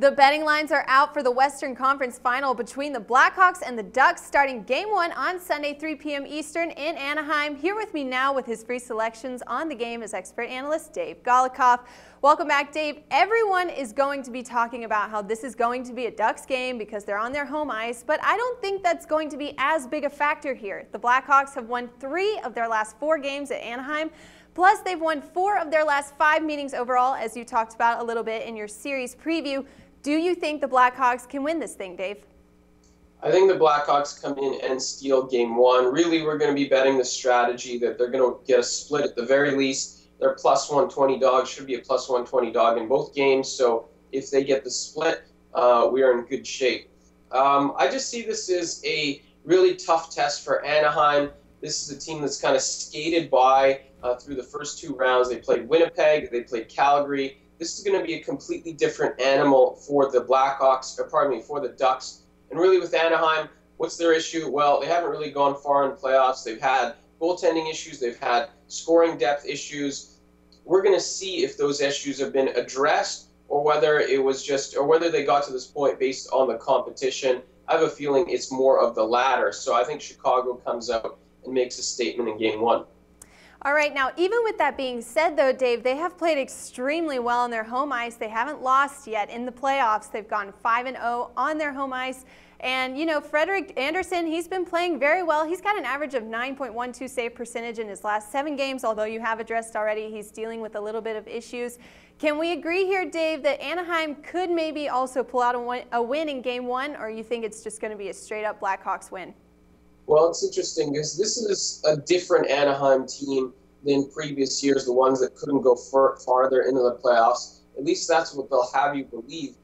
The betting lines are out for the Western Conference Final between the Blackhawks and the Ducks starting Game 1 on Sunday, 3 p.m. Eastern in Anaheim. Here with me now with his free selections on the game is expert analyst Dave Golikoff. Welcome back, Dave. Everyone is going to be talking about how this is going to be a Ducks game because they're on their home ice, but I don't think that's going to be as big a factor here. The Blackhawks have won 3 of their last 4 games at Anaheim. Plus, they've won 4 of their last 5 meetings overall, as you talked about a little bit in your series preview. Do you think the Blackhawks can win this thing, Dave? I think the Blackhawks come in and steal Game 1. Really, we're going to be betting the strategy that they're going to get a split at the very least. They're plus 120 dogs, should be a plus 120 dog in both games. So if they get the split, we are in good shape. I just see this as a really tough test for Anaheim. This is a team that's kind of skated by through the first 2 rounds. They played Winnipeg, they played Calgary. This is going to be a completely different animal for the Blackhawks, for the Ducks. And really with Anaheim, what's their issue? Well, they haven't really gone far in playoffs. They've had goaltending issues. They've had scoring depth issues. We're going to see if those issues have been addressed or whether they got to this point based on the competition. I have a feeling it's more of the latter. So I think Chicago comes out and makes a statement in Game 1. All right, now even with that being said though, Dave, they have played extremely well on their home ice. They haven't lost yet in the playoffs. They've gone 5-0 on their home ice. And, you know, Frederik Andersen, he's been playing very well. He's got an average of 9.12 save percentage in his last 7 games, although you have addressed already he's dealing with a little bit of issues. Can we agree here, Dave, that Anaheim could maybe also pull out a win in Game 1, or you think it's just going to be a straight-up Blackhawks win? Well, it's interesting because this is a different Anaheim team than previous years, the ones that couldn't go farther into the playoffs. At least that's what they'll have you believe.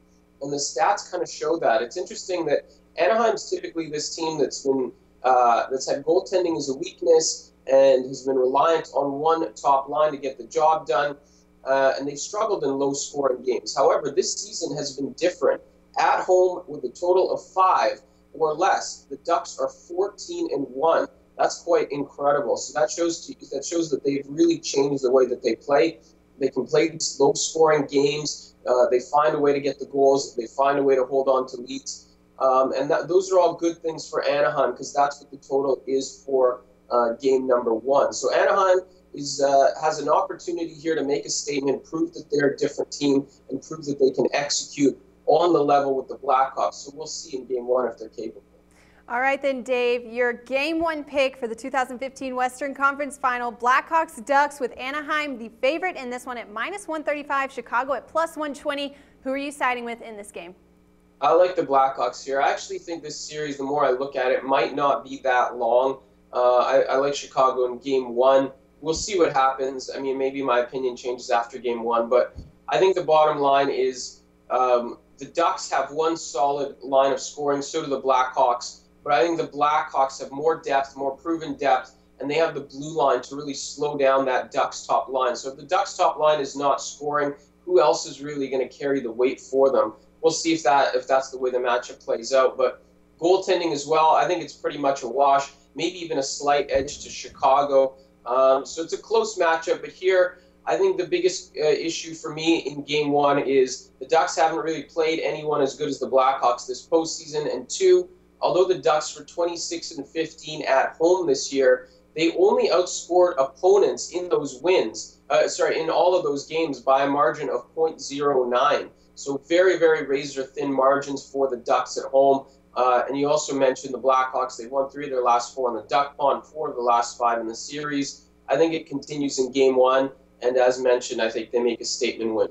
And the stats kind of show that. It's interesting that Anaheim's typically this team that's had goaltending as a weakness and has been reliant on one top line to get the job done. And they've struggled in low-scoring games. However, this season has been different. At home with a total of 5 or less, the Ducks are 14-1. That's quite incredible. So that shows that they've really changed the way that they play. They can play these low-scoring games. They find a way to get the goals. They find a way to hold on to leads. And those are all good things for Anaheim because that's what the total is for game number 1. So Anaheim has an opportunity here to make a statement, prove that they're a different team, and prove that they can execute on the level with the Blackhawks. So we'll see in Game 1 if they're capable. All right then, Dave, your Game 1 pick for the 2015 Western Conference Final, Blackhawks-Ducks with Anaheim the favorite in this one at -135, Chicago at +120. Who are you siding with in this game? I like the Blackhawks here. I actually think this series, the more I look at it, might not be that long. I like Chicago in Game 1. We'll see what happens. I mean, maybe my opinion changes after Game 1, but I think the bottom line is the Ducks have one solid line of scoring, so do the Blackhawks. But I think the Blackhawks have more depth, more proven depth, and they have the blue line to really slow down that Ducks top line. So if the Ducks top line is not scoring, who else is really going to carry the weight for them? We'll see if that's the way the matchup plays out. But goaltending as well, I think it's pretty much a wash, maybe even a slight edge to Chicago. So it's a close matchup, but here I think the biggest issue for me in Game 1 is the Ducks haven't really played anyone as good as the Blackhawks this postseason, and 2, although the Ducks were 26-15 at home this year, they only outscored opponents in those wins, in all of those games by a margin of .09. So very, very razor-thin margins for the Ducks at home. And you also mentioned the Blackhawks. They've won 3 of their last 4 in the Duck Pond, 4 of the last 5 in the series. I think it continues in Game 1. And as mentioned, I think they make a statement win.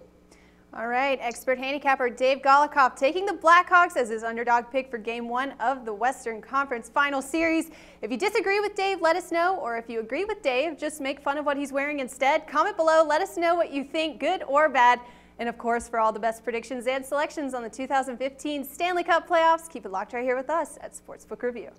All right, expert handicapper Dave Golikoff taking the Blackhawks as his underdog pick for Game 1 of the Western Conference Final Series. If you disagree with Dave, let us know. Or if you agree with Dave, just make fun of what he's wearing instead. Comment below. Let us know what you think, good or bad. And of course, for all the best predictions and selections on the 2015 Stanley Cup playoffs, keep it locked right here with us at Sportsbook Review.